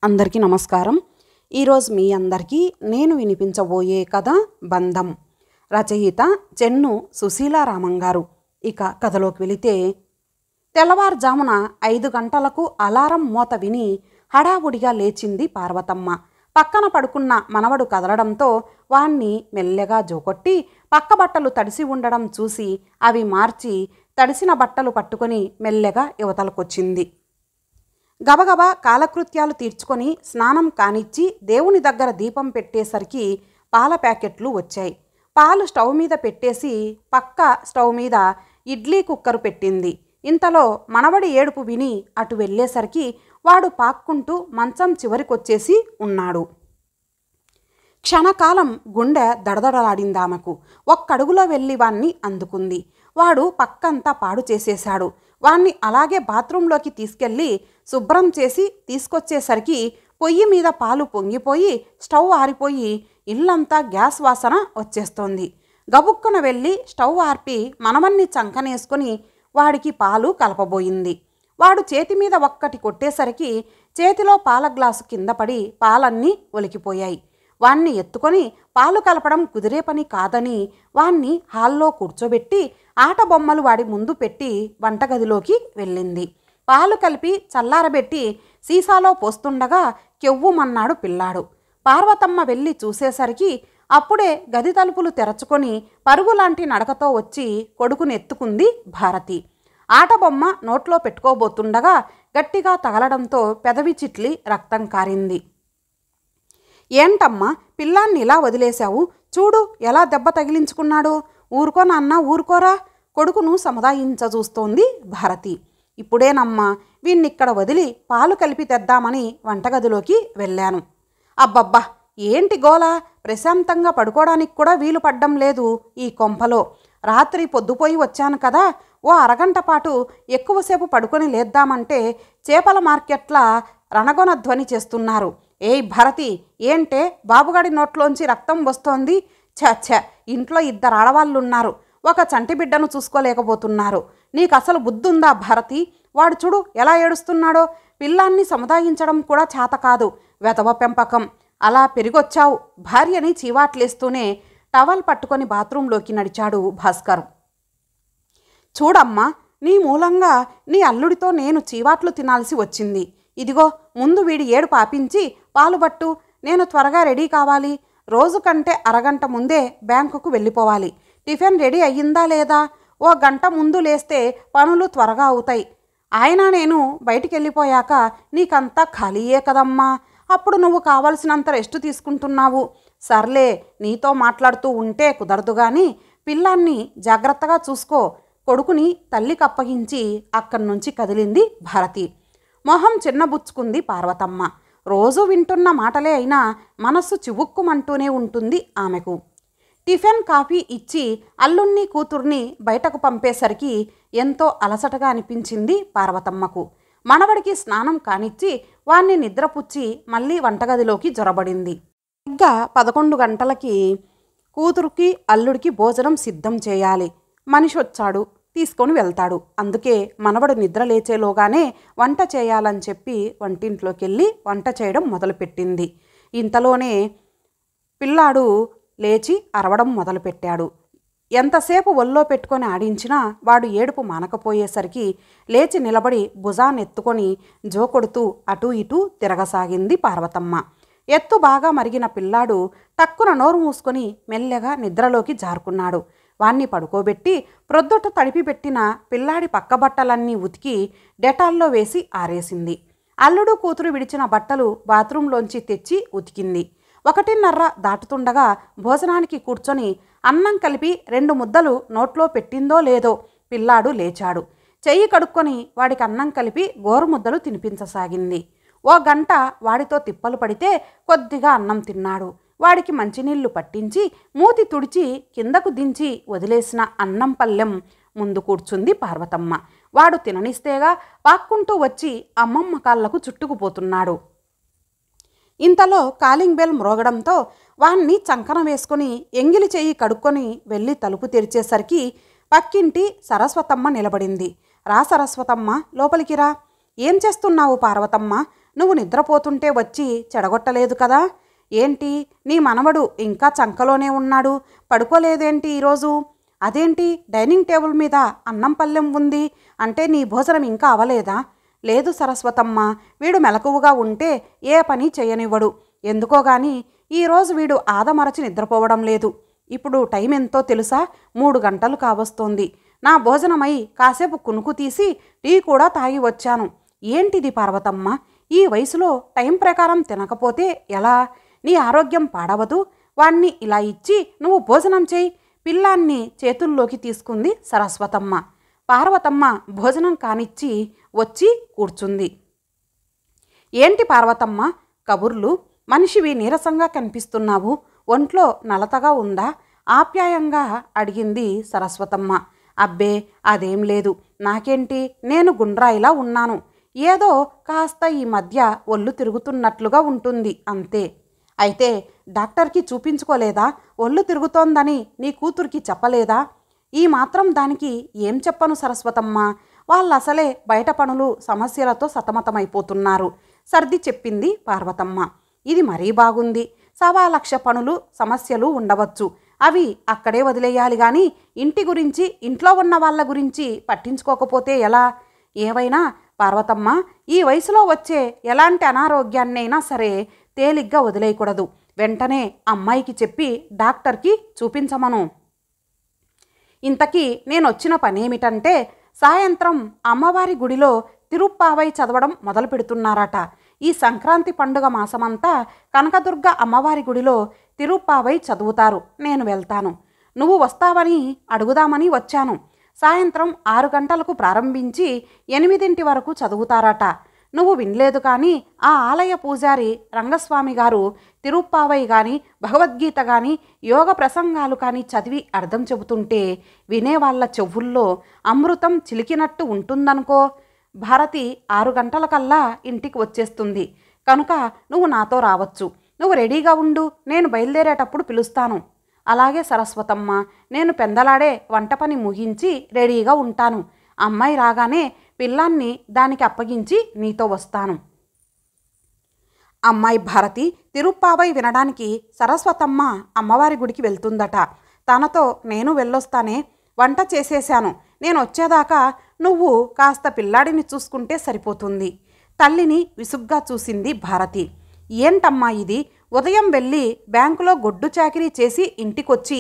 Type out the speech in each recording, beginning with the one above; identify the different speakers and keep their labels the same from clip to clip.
Speaker 1: అందరికీ నమస్కారం. ఈరోజు మీ అందరికీ నేను వినిపించబోయే కథ బంధం. రచయిత చెన్ను సుశీలారామం గారు. ఇక కథలోకి వెళితే, తెల్లవారుజామున 5 గంటలకు అలారం మోత విని హడావుడిగా లేచింది పార్వతమ్మ. పక్కన పడుకున్న మనవడు కదలడంతో వాణ్ణి మెల్లగా జోకొట్టి పక్క బట్టలు తడిసి ఉండడం చూసి అవి మార్చి తడిసిన బట్టలు పట్టుకొని మెల్లగా యువతలకొచ్చింది. గబగబా కాలకృత్యాలు తీర్చుకొని స్నానం కానిచ్చి దేవుని దగ్గర దీపం పెట్టేసరికి పాల ప్యాకెట్లు వచ్చాయి. పాలు స్టవ్ మీద పెట్టేసి పక్క స్టవ్ మీద ఇడ్లీ కుక్కరు పెట్టింది. ఇంతలో మనవడి ఏడుపు విని అటు వెళ్ళేసరికి వాడు పాక్కుంటూ మంచం చివరికొచ్చేసి ఉన్నాడు. క్షణకాలం గుండె దడదడలాడిందామెకు. ఒక్కడుగులో వెళ్ళి వాణ్ణి అందుకుంది. వాడు పక్కంతా పాడు చేసేశాడు. వాణ్ణి అలాగే బాత్రూంలోకి తీసుకెళ్ళి శుభ్రం చేసి తీసుకొచ్చేసరికి పొయ్యి మీద పాలు పొంగిపోయి స్టవ్ ఆరిపోయి ఇల్లంతా గ్యాస్ వాసన వచ్చేస్తోంది. గబుక్కున వెళ్ళి స్టవ్ ఆర్పి మనవన్ని చంకనేసుకొని వాడికి పాలు కలపబోయింది. వాడు చేతి మీద ఒక్కటి కొట్టేసరికి చేతిలో పాల గ్లాసు కింద పడి పాలన్నీ ఒలికిపోయాయి. వాణ్ణి ఎత్తుకొని పాలు కలపడం కుదిరే పని కాదని వాణ్ణి హాల్లో కూర్చోబెట్టి ఆట బొమ్మలు వాడి ముందు పెట్టి వంటగదిలోకి వెళ్ళింది. పాలు కలిపి చల్లారబెట్టి సీసాలో పోస్తుండగా కెవ్వుమన్నాడు పిల్లాడు. పార్వతమ్మ వెళ్ళి చూసేసరికి అప్పుడే గది తలుపులు తెరచుకొని పరుగులాంటి నడకతో వచ్చి కొడుకుని ఎత్తుకుంది భారతి. ఆట బొమ్మ నోట్లో పెట్టుకోబోతుండగా గట్టిగా తగలడంతో పెదవి చిట్లి రక్తం కారింది. ఏంటమ్మా, పిల్లాన్ని ఇలా వదిలేశావు? చూడు ఎలా దెబ్బ తగిలించుకున్నాడో. ఊరుకో నాన్న, ఊరుకోరా, కొడుకును సముదాయించజూస్తోంది భారతి. ఇప్పుడేనమ్మా వీణ్ణిక్కడ వదిలి పాలు కలిపి తెద్దామని వంటగదిలోకి వెళ్ళాను. అబ్బబ్బా, ఏంటి గోల? ప్రశాంతంగా పడుకోవడానికి కూడా వీలు పడ్డం లేదు ఈ కొంపలో. రాత్రి పొద్దుపోయి వచ్చాను కదా, ఓ అరగంట పాటు ఎక్కువసేపు పడుకొని లేద్దామంటే చేపల మార్కెట్ల రణగొన ధ్వని చేస్తున్నారు. ఏయ్ భారతి, ఏంటే బాబుగాడి నోట్లోంచి రక్తం వస్తోంది? ఛ, ఇంట్లో 2 ఆడవాళ్ళున్నారు, ఒక చంటి బిడ్డను చూసుకోలేకపోతున్నారు. నీకు అసలు బుద్ధుందా భారతి? వాడు చూడు ఎలా ఏడుస్తున్నాడో. పిల్లాన్ని సముదాయించడం కూడా చేత కాదు, వెధవ పెంపకం. అలా పెరిగొచ్చావు. భార్యని చీవాట్లేస్తూనే టవల్ పట్టుకొని బాత్రూంలోకి నడిచాడు భాస్కర్. చూడమ్మా, నీ మూలంగా నీ అల్లుడితో నేను చీవాట్లు తినాల్సి వచ్చింది. ఇదిగో ముందు వీడి ఏడు పాపించి పాలు పట్టు. నేను త్వరగా రెడీ కావాలి. రోజు కంటే అరగంట ముందే బ్యాంకుకు వెళ్ళిపోవాలి. టిఫిన్ రెడీ అయ్యిందా లేదా? ఓ గంట ముందు లేస్తే పనులు త్వరగా అవుతాయి. ఆయన నేను బయటికి వెళ్ళిపోయాక నీకంతా ఖాళీయే కదమ్మా. అప్పుడు నువ్వు కావలసినంత రెస్ట్ తీసుకుంటున్నావు. సర్లే, నీతో మాట్లాడుతూ ఉంటే కుదరదు కానీ పిల్లాన్ని జాగ్రత్తగా చూసుకో. కొడుకుని తల్లికి అప్పగించి అక్కడి నుంచి కదిలింది భారతి. మొహం చిన్నబుచ్చుకుంది పార్వతమ్మ. రోజు వింటున్న మాటలే అయినా మనస్సు చివుక్కుమంటూనే ఉంటుంది ఆమెకు. టిఫిన్ కాఫీ ఇచ్చి అల్లుణ్ణి కూతుర్ని బయటకు పంపేసరికి ఎంతో అలసటగా అనిపించింది పార్వతమ్మకు. మనవడికి స్నానం కానిచ్చి వాణ్ణి నిద్రపుచ్చి మళ్ళీ వంటగదిలోకి జొరబడింది. సరిగ్గా 11 గంటలకి కూతురికి అల్లుడికి భోజనం సిద్ధం చేయాలి. మనిషి వచ్చాడు, తీసుకొని వెళ్తాడు. అందుకే మనవడు నిద్ర లేచేలోగానే వంట చేయాలని చెప్పి వంటింట్లోకి వెళ్ళి వంట చేయడం మొదలుపెట్టింది. ఇంతలోనే పిల్లాడు లేచి అరవడం మొదలుపెట్టాడు. ఎంతసేపు ఒళ్ళో పెట్టుకొని ఆడించినా వాడు ఏడుపు మానకపోయేసరికి లేచి నిలబడి భుజాన్నెత్తుకొని జోకొడుతూ అటూ ఇటూ తిరగసాగింది పార్వతమ్మ. ఎత్తు బాగా మరిగిన పిల్లాడు టక్కున నోరు మూసుకొని మెల్లగా నిద్రలోకి జారుకున్నాడు. వాణ్ణి పడుకోబెట్టి ప్రొద్దుట తడిపి పెట్టిన పిల్లాడి పక్కబట్టలన్నీ ఉతికి డెటాల్లో వేసి ఆరేసింది. అల్లుడు కూతురు విడిచిన బట్టలు బాత్రూంలోంచి తెచ్చి ఉతికింది. 1:30 దాటుతుండగా భోజనానికి కూర్చొని అన్నం కలిపి 2 ముద్దలు నోట్లో పెట్టిందో లేదో పిల్లాడు లేచాడు. చెయ్యి కడుక్కొని వాడికి అన్నం కలిపి గోరుముద్దలు తినిపించసాగింది. ఓ గంట వాడితో తిప్పలు పడితే కొద్దిగా అన్నం తిన్నాడు. వాడికి మంచినీళ్లు పట్టించి మూతి తుడిచి కిందకు దించి వదిలేసిన అన్నం పల్లెం ముందు కూర్చుంది పార్వతమ్మ. వాడు తిననిస్తేగా పాక్కుంటూ వచ్చి అమ్మమ్మ కాళ్లకు చుట్టుకుపోతున్నాడు. ఇంతలో కాలింగ్ బెల్ మ్రోగడంతో వాణ్ణి చంకన వేసుకుని ఎంగిలి చెయ్యి కడుక్కొని వెళ్ళి తలుపు తెరిచేసరికి పక్కింటి సరస్వతమ్మ నిలబడింది. రా సరస్వతమ్మ, లోపలికి రా. ఏం చేస్తున్నావు పార్వతమ్మ? నువ్వు నిద్రపోతుంటే వచ్చి చెడగొట్టలేదు కదా? ఏంటి నీ మనవడు ఇంకా చంకలోనే ఉన్నాడు, పడుకోలేదేంటి ఈరోజు? అదేంటి డైనింగ్ టేబుల్ మీద అన్నం పళ్ళెం ఉంది అంటే నీ భోజనం ఇంకా అవలేదా? లేదు సరస్వతమ్మ, వీడు మెలకువగా ఉంటే ఏ పని చేయనివ్వడు. ఎందుకో గాని ఈరోజు వీడు ఆదమరచి నిద్రపోవడం లేదు. ఇప్పుడు టైం ఎంతో తెలుసా? 3 గంటలు కావస్తోంది. నా భోజనమై కాసేపు కునుకు తీసి టీ కూడా తాగి వచ్చాను. ఏంటిది పార్వతమ్మ, ఈ వయసులో టైం ప్రకారం తినకపోతే ఎలా? నీ ఆరోగ్యం పాడవదు. వాణ్ణి ఇలా ఇచ్చి నువ్వు భోజనం చేయి. పిల్లాన్ని చేతుల్లోకి తీసుకుంది సరస్వతమ్మ. పార్వతమ్మ భోజనం కానిచ్చి వచ్చి కూర్చుంది. ఏంటి పార్వతమ్మ కబుర్లు? మనిషివి నీరసంగా కనిపిస్తున్నావు, ఒంట్లో నలతగా ఉందా? ఆప్యాయంగా అడిగింది సరస్వతమ్మ. అబ్బే అదేం లేదు, నాకేంటి, నేను గుండ్రాయిలా ఉన్నాను. ఏదో కాస్త ఈ మధ్య ఒళ్ళు తిరుగుతున్నట్లుగా ఉంటుంది అంతే. అయితే డాక్టర్కి చూపించుకోలేదా? ఒళ్ళు తిరుగుతోందని నీ కూతురికి చెప్పలేదా? ఈ మాత్రం దానికి ఏం చెప్పను సరస్వతమ్మ, వాళ్ళసలే బయట పనులు సమస్యలతో సతమతమైపోతున్నారు సర్ది చెప్పింది పార్వతమ్మ. ఇది మరీ బాగుంది. 1,00,000 పనులు సమస్యలు ఉండవచ్చు, అవి అక్కడే వదిలేయాలి గాని ఇంటి గురించి, ఇంట్లో ఉన్న వాళ్ళ గురించి పట్టించుకోకపోతే ఎలా? ఏవైనా పార్వతమ్మ, ఈ వయసులో వచ్చే ఎలాంటి అనారోగ్యాన్నైనా సరే తేలిగ్గా వదిలేయకూడదు. వెంటనే అమ్మాయికి చెప్పి డాక్టర్కి చూపించమను. ఇంతకీ నేనొచ్చిన పనేమిటంటే, సాయంత్రం అమ్మవారి గుడిలో తిరుప్పావై చదవడం మొదలు పెడుతున్నారట. ఈ సంక్రాంతి పండుగ మాసమంతా కనకదుర్గ అమ్మవారి గుడిలో తిరుప్పావై చదువుతారు. నేను వెళ్తాను. నువ్వు వస్తావని అడుగుదామని వచ్చాను. సాయంత్రం 6 గంటలకు ప్రారంభించి 8 వరకు చదువుతారట. నువ్వు వినలేదు కానీ ఆ ఆలయ పూజారి రంగస్వామి గారు తిరుప్పావై కానీ, భగవద్గీత కానీ, యోగ ప్రసంగాలు కానీ చదివి అర్థం చెబుతుంటే వినేవాళ్ళ చెవుల్లో అమృతం చిలికినట్టు ఉంటుందనుకో. భారతి 6 గంటలకల్లా ఇంటికి వచ్చేస్తుంది కనుక నువ్వు నాతో రావచ్చు. నువ్వు రెడీగా ఉండు, నేను బయలుదేరేటప్పుడు పిలుస్తాను. అలాగే సరస్వతమ్మ, నేను పెందలాడే వంట పని ముగించి రెడీగా ఉంటాను. అమ్మాయి రాగానే పిల్లాన్ని దానికి అప్పగించి నీతో వస్తాను. అమ్మాయి భారతి తిరుప్పావై వినడానికి సరస్వతమ్మ అమ్మవారి గుడికి వెళ్తుందట. తనతో నేను వెళ్ళొస్తానే. వంట చేసేశాను, నేను వచ్చేదాకా నువ్వు కాస్త పిల్లాడిని చూసుకుంటే సరిపోతుంది. తల్లిని విసుగ్గా చూసింది భారతి. ఏంటమ్మా ఇది? ఉదయం వెళ్ళి బ్యాంకులో గొడ్డు చాకిరీ చేసి ఇంటికొచ్చి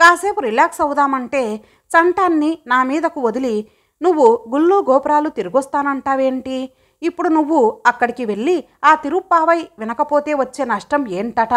Speaker 1: కాసేపు రిలాక్స్ అవుదామంటే చంటాన్ని నా మీదకు వదిలి నువ్వు గుళ్ళు గోపురాలు తిరిగొస్తానంటావేంటి? ఇప్పుడు నువ్వు అక్కడికి వెళ్ళి ఆ తిరుప్పావై వినకపోతే వచ్చే నష్టం ఏంటట?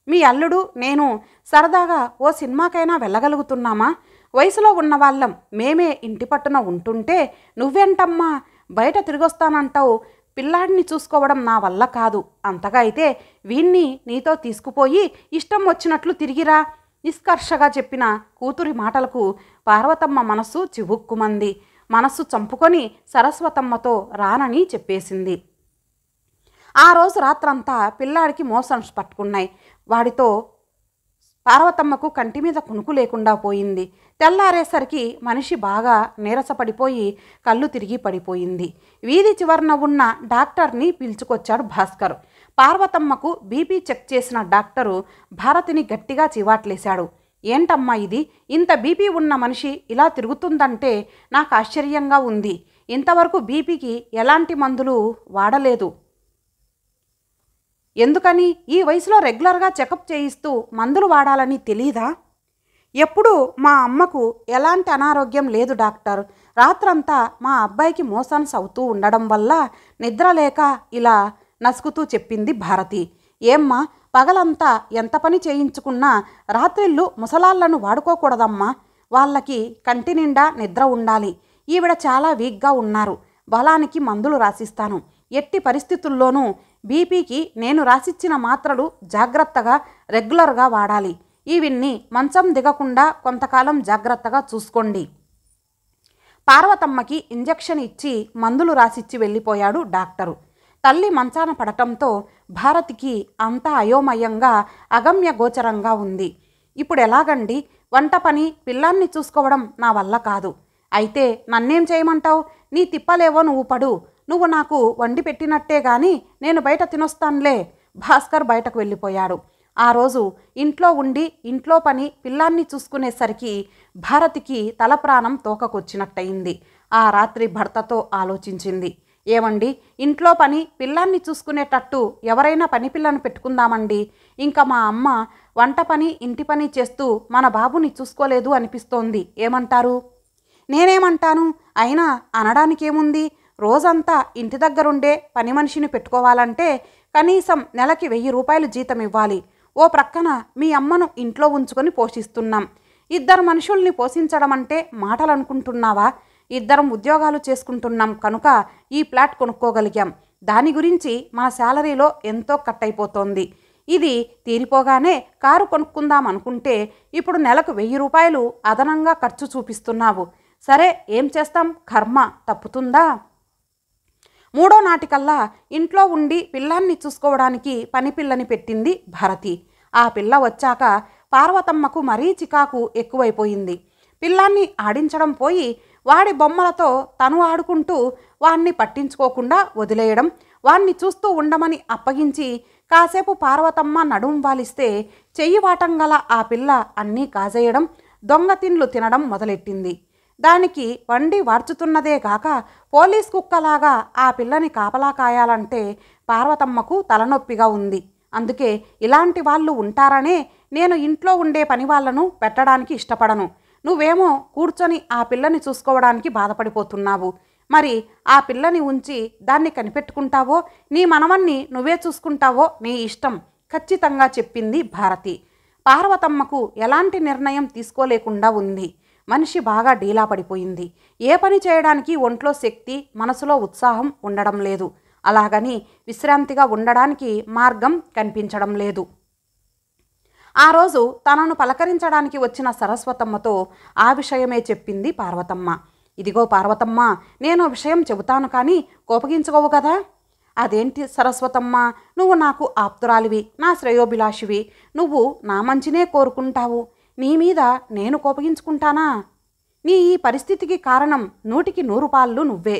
Speaker 1: మీ అల్లుడు నేను సరదాగా ఓ సినిమాకైనా వెళ్ళగలుగుతున్నామా? వయసులో ఉన్నవాళ్ళం మేమే ఇంటి పట్టున ఉంటుంటే నువ్వేంటమ్మా బయట తిరిగొస్తానంటావు? పిల్లాడిని చూసుకోవడం నా వల్ల కాదు. అంతగా అయితే వీణ్ణి నీతో తీసుకుపోయి ఇష్టం వచ్చినట్లు తిరిగిరా. నిష్కర్షగా చెప్పిన కూతురి మాటలకు పార్వతమ్మ మనస్సు చివుక్కుమంది. మనస్సు చంపుకొని సరస్వతమ్మతో రానని చెప్పేసింది. ఆ రోజు రాత్రంతా పిల్లాడికి మోషన్స్ పట్టుకున్నాయి. వాడితో పార్వతమ్మకు కంటి మీద కునుకు లేకుండా పోయింది. తెల్లారేసరికి మనిషి బాగా నీరసపడిపోయి కళ్ళు తిరిగి పడిపోయింది. వీధి చివరన ఉన్న డాక్టర్ని పిలుచుకొచ్చాడు భాస్కర్. పార్వతమ్మకు బీపీ చెక్ చేసిన డాక్టరు భారతిని గట్టిగా చివాట్లేశాడు. ఏంటమ్మా ఇది? ఇంత బీపీ ఉన్న మనిషి ఇలా తిరుగుతుందంటే నాకు ఆశ్చర్యంగా ఉంది. ఇంతవరకు బీపీకి ఎలాంటి మందులు వాడలేదు. ఎందుకని? ఈ వయసులో రెగ్యులర్గా చెకప్ చేయిస్తూ మందులు వాడాలని తెలీదా? ఎప్పుడు మా అమ్మకు ఎలాంటి అనారోగ్యం లేదు డాక్టర్. రాత్రంతా మా అబ్బాయికి మోషన్స్ అవుతూ ఉండడం వల్ల నిద్ర లేక ఇలా నసుకుతూ చెప్పింది భారతి. ఏమ్మా, పగలంతా ఎంత పని చేయించుకున్నా రాత్రిళ్ళు ముసలాళ్లను వాడుకోకూడదమ్మా. వాళ్ళకి కంటి నిండా నిద్ర ఉండాలి. ఈవిడ చాలా వీక్గా ఉన్నారు. బలానికి మందులు రాసిస్తాను. ఎట్టి పరిస్థితుల్లోనూ బీపీకి నేను రాసిచ్చిన మాత్రలు జాగ్రత్తగా రెగ్యులర్గా వాడాలి. ఈవిన్ని మంచం దిగకుండా కొంతకాలం జాగ్రత్తగా చూసుకోండి. పార్వతమ్మకి ఇంజెక్షన్ ఇచ్చి మందులు రాసిచ్చి వెళ్ళిపోయాడు డాక్టరు. తల్లి మంచాన పడటంతో భారతికి అంతా అయోమయంగా అగమ్య గోచరంగా ఉంది. ఇప్పుడు ఎలాగండి? వంట పని, పిల్లాన్ని చూసుకోవడం నా వల్ల కాదు. అయితే నన్నేం చేయమంటావు? నీ తిప్పలేవో నువ్వు పడు. నువ్వు నాకు వండి పెట్టినట్టే గాని నేను బయట తినొస్తానులే. భాస్కర్ బయటకు వెళ్ళిపోయాడు. ఆ రోజు ఇంట్లో ఉండి ఇంట్లో పని పిల్లాన్ని చూసుకునేసరికి భారతికి తల ప్రాణం తోకకొచ్చినట్టయింది. ఆ రాత్రి భర్తతో ఆలోచించింది. ఏమండి, ఇంట్లో పని పిల్లాన్ని చూసుకునేటట్టు ఎవరైనా పని పిల్లను పెట్టుకుందామండి. ఇంకా మా అమ్మ వంట పని ఇంటి పని చేస్తూ మన బాబుని చూసుకోలేదు అనిపిస్తోంది. ఏమంటారు? నేనేమంటాను? అయినా అనడానికేముంది? రోజంతా ఇంటి దగ్గరుండే పని మనిషిని పెట్టుకోవాలంటే కనీసం నెలకి 1000 రూపాయలు జీతం ఇవ్వాలి. ఓ ప్రక్కన మీ అమ్మను ఇంట్లో ఉంచుకొని పోషిస్తున్నాం. 2 మనుషుల్ని పోషించడం అంటే మాటలు అనుకుంటున్నావా? 2 ఉద్యోగాలు చేసుకుంటున్నాం కనుక ఈ ఫ్లాట్ కొనుక్కోగలిగాం. దాని గురించి మన శాలరీలో ఎంతో కట్ అయిపోతోంది. ఇది తీరిపోగానే కారు కొనుక్కుందాం అనుకుంటే ఇప్పుడు నెలకు 1000 రూపాయలు అదనంగా ఖర్చు చూపిస్తున్నావు. సరే, ఏం చేస్తాం? కర్మ తప్పుతుందా? 3వ నాటికల్లా ఇంట్లో ఉండి పిల్లాన్ని చూసుకోవడానికి పని పిల్లని పెట్టింది భారతి. ఆ పిల్ల వచ్చాక పార్వతమ్మకు మరీ చికాకు ఎక్కువైపోయింది. పిల్లాన్ని ఆడించడం పోయి వాడి బొమ్మలతో తను ఆడుకుంటూ వాణ్ణి పట్టించుకోకుండా వదిలేయడం, వాణ్ణి చూస్తూ ఉండమని అప్పగించి కాసేపు పార్వతమ్మ నడుం వాలిస్తే చెయ్యి వాటం గల ఆ పిల్ల అన్నీ కాజేయడం, దొంగ తిండ్లు తినడం మొదలెట్టింది. దానికి వండి వార్చుతున్నదే కాక పోలీస్ కుక్కలాగా ఆ పిల్లని కాపలా కాయాలంటే పార్వతమ్మకు తలనొప్పిగా ఉంది. అందుకే ఇలాంటి వాళ్ళు ఉంటారనే నేను ఇంట్లో ఉండే పని వాళ్లను పెట్టడానికి ఇష్టపడను. నువ్వేమో కూర్చొని ఆ పిల్లని చూసుకోవడానికి బాధపడిపోతున్నావు. మరి ఆ పిల్లని ఉంచి దాన్ని కనిపెట్టుకుంటావో నీ మనవన్ని నువ్వే చూసుకుంటావో నీ ఇష్టం ఖచ్చితంగా చెప్పింది భారతి. పార్వతమ్మకు ఎలాంటి నిర్ణయం తీసుకోలేకుండా ఉంది. మనిషి బాగా డీలా పడిపోయింది. ఏ పని చేయడానికి ఒంట్లో శక్తి, మనసులో ఉత్సాహం ఉండడం లేదు. అలాగని విశ్రాంతిగా ఉండడానికి మార్గం కనిపించడం లేదు. ఆ రోజు తనను పలకరించడానికి వచ్చిన సరస్వతమ్మతో ఆ విషయమే చెప్పింది పార్వతమ్మ. ఇదిగో పార్వతమ్మ, నేను విషయం చెబుతాను కానీ కోపగించుకోవు కదా. అదేంటి సరస్వతమ్మ, నువ్వు నాకు ఆప్తురాలివి, నా శ్రేయోభిలాషివి, నువ్వు నా మంచినే కోరుకుంటావు. నీ మీద నేను కోపగించుకుంటానా? నీ ఈ పరిస్థితికి కారణం 100కి 100 పాళ్ళు నువ్వే.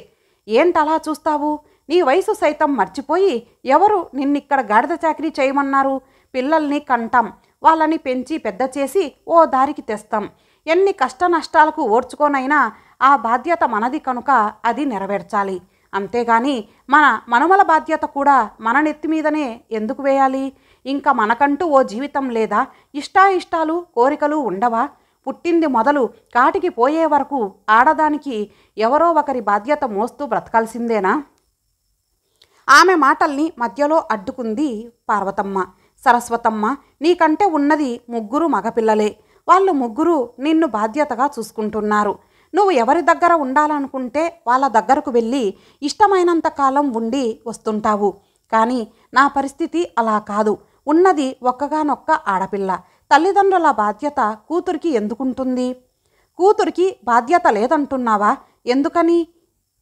Speaker 1: ఏంటలా చూస్తావు? నీ వయసు సైతం మర్చిపోయి ఎవరు నిన్నిక్కడ గాడిద చాకరీ చేయమన్నారు? పిల్లల్ని కంటాం, వాళ్ళని పెంచి పెద్ద చేసి ఓ దారికి తెస్తాం. ఎన్ని కష్ట నష్టాలకు ఓర్చుకోనైనా ఆ బాధ్యత మనది కనుక అది నెరవేర్చాలి. అంతేగాని మన మనుమల బాధ్యత కూడా మన నెత్తి మీదనే ఎందుకు వేయాలి? ఇంకా మనకంటూ ఓ జీవితం లేదా? ఇష్టాయిష్టాలు కోరికలు ఉండవా? పుట్టింది మొదలు కాటికి పోయే వరకు ఆడదానికి ఎవరో ఒకరి బాధ్యత మోస్తూ బ్రతకాల్సిందేనా? ఆమె మాటల్ని మధ్యలో అడ్డుకుంది పార్వతమ్మ. సరస్వతమ్మ, నీకంటే ఉన్నది 3 మగపిల్లలే. వాళ్ళు 3 నిన్ను బాధ్యతగా చూసుకుంటున్నారు. నువ్వు ఎవరి దగ్గర ఉండాలనుకుంటే వాళ్ళ దగ్గరకు వెళ్ళి ఇష్టమైనంత కాలం ఉండి వస్తుంటావు. కానీ నా పరిస్థితి అలా కాదు. ఉన్నది ఒక్కగానొక్క ఆడపిల్ల. తల్లిదండ్రుల బాధ్యత కూతురికి ఎందుకుంటుంది? కూతురికి బాధ్యత లేదంటున్నావా?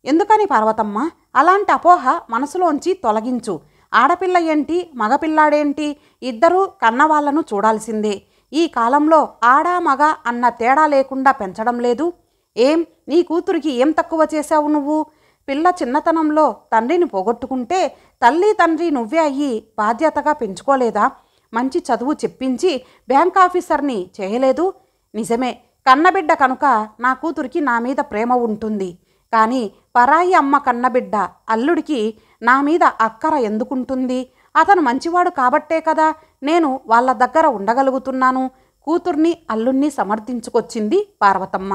Speaker 1: ఎందుకని పార్వతమ్మ? అలాంటి అపోహ మనసులోంచి తొలగించు. ఆడపిల్ల ఏంటి, మగపిల్లాడేంటి, ఇద్దరూ కన్నవాళ్లను చూడాల్సిందే. ఈ కాలంలో ఆడ మగ అన్న తేడా లేకుండా పెంచడం లేదు. ఏం, నీ కూతురికి ఏం తక్కువ చేశావు నువ్వు? పిల్ల చిన్నతనంలో తండ్రిని పోగొట్టుకుంటే తల్లి తండ్రి నువ్వే అయ్యి బాధ్యతగా పెంచుకోలేదా? మంచి చదువు చెప్పించి బ్యాంక్ ఆఫీసర్ని చేయలేదు? నిజమే, కన్నబిడ్డ కనుక నా కూతురికి నా మీద ప్రేమ ఉంటుంది. కానీ పరాయి అమ్మ కన్నబిడ్డ అల్లుడికి నా మీద అక్కర ఎందుకుంటుంది? అతను మంచివాడు కాబట్టే కదా నేను వాళ్ళ దగ్గర ఉండగలుగుతున్నాను. కూతుర్ని అల్లుణ్ణి సమర్థించుకొచ్చింది పార్వతమ్మ.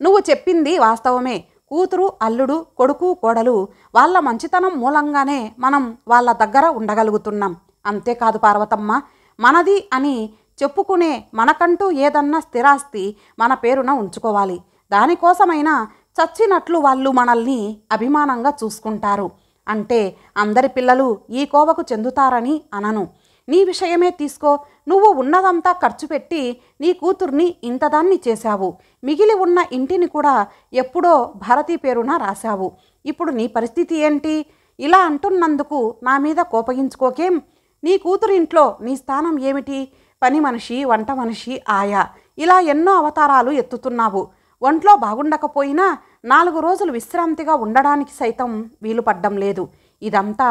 Speaker 1: నువ్వు చెప్పింది వాస్తవమే. కూతురు అల్లుడు కొడుకు కోడలు వాళ్ళ మంచితనం మూలంగానే మనం వాళ్ళ దగ్గర ఉండగలుగుతున్నాం. అంతేకాదు పార్వతమ్మ, మనది అని చెప్పుకునే మనకంటూ ఏదన్నా స్థిరాస్తి మన పేరున ఉంచుకోవాలి. దానికోసమైనా చచ్చినట్లు వాళ్ళు మనల్ని అభిమానంగా చూసుకుంటారు. అంటే అందరి పిల్లలు ఈ కోవకు చెందుతారని అనను. నీ విషయమే తీసుకో. నువ్వు ఉన్నదంతా ఖర్చు పెట్టి నీ కూతుర్ని ఇంతదాన్ని చేశావు. మిగిలి ఉన్న ఇంటిని కూడా ఎప్పుడో భారతి పేరున రాశావు. ఇప్పుడు నీ పరిస్థితి ఏంటి? ఇలా అంటున్నందుకు నా మీద కోపగించుకోకేం? నీ కూతురు ఇంట్లో నీ స్థానం ఏమిటి? పని మనిషి, వంట మనిషి, ఆయా, ఇలా ఎన్నో అవతారాలు ఎత్తుతున్నావు. ఒంట్లో బాగుండకపోయినా 4 రోజులు విశ్రాంతిగా ఉండడానికి సైతం వీలు పడ్డం లేదు. ఇదంతా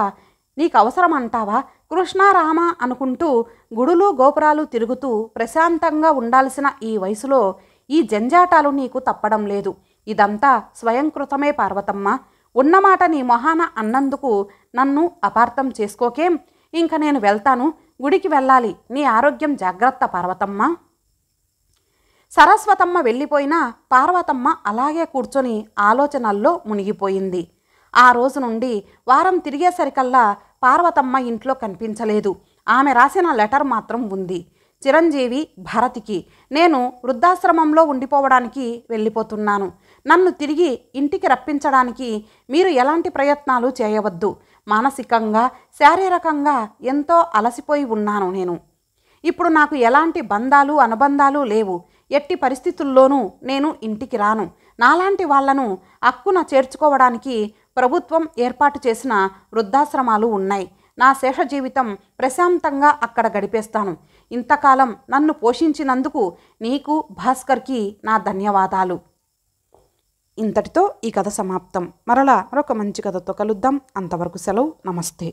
Speaker 1: నీకు అవసరమంటావా? కృష్ణ రామ అనుకుంటూ గుడులు గోపురాలు తిరుగుతూ ప్రశాంతంగా ఉండాల్సిన ఈ వయసులో ఈ జంజాటాలు నీకు తప్పడం లేదు. ఇదంతా స్వయంకృతమే పార్వతమ్మ. ఉన్నమాట నీ మొహాన అన్నందుకు నన్ను అపార్థం చేసుకోకేం. ఇంక నేను వెళ్తాను, గుడికి వెళ్ళాలి. నీ ఆరోగ్యం జాగ్రత్త పార్వతమ్మ. సరస్వతమ్మ వెళ్ళిపోయినా పార్వతమ్మ అలాగే కూర్చొని ఆలోచనల్లో మునిగిపోయింది. ఆ రోజు నుండి వారం తిరిగేసరికల్లా పార్వతమ్మ ఇంట్లో కనిపించలేదు. ఆమె రాసిన లెటర్ మాత్రం ఉంది. చిరంజీవి భారతికి, నేను వృద్ధాశ్రమంలో ఉండిపోవడానికి వెళ్ళిపోతున్నాను. నన్ను తిరిగి ఇంటికి రప్పించడానికి మీరు ఎలాంటి ప్రయత్నాలు చేయవద్దు. మానసికంగా శారీరకంగా ఎంతో అలసిపోయి ఉన్నాను నేను. ఇప్పుడు నాకు ఎలాంటి బంధాలు అనుబంధాలు లేవు. ఎట్టి పరిస్థితుల్లోనూ నేను ఇంటికి రాను. నాలాంటి వాళ్లను హక్కున చేర్చుకోవడానికి ప్రభుత్వం ఏర్పాటు చేసిన వృద్ధాశ్రమాలు ఉన్నాయి. నా శేష జీవితం ప్రశాంతంగా అక్కడ గడిపేస్తాను. ఇంతకాలం నన్ను పోషించినందుకు నీకు భాస్కర్కి నా ధన్యవాదాలు. ఇంతటితో ఈ కథ సమాప్తం. మరలా మరొక మంచి కథతో కలుద్దాం. అంతవరకు సెలవు. నమస్తే.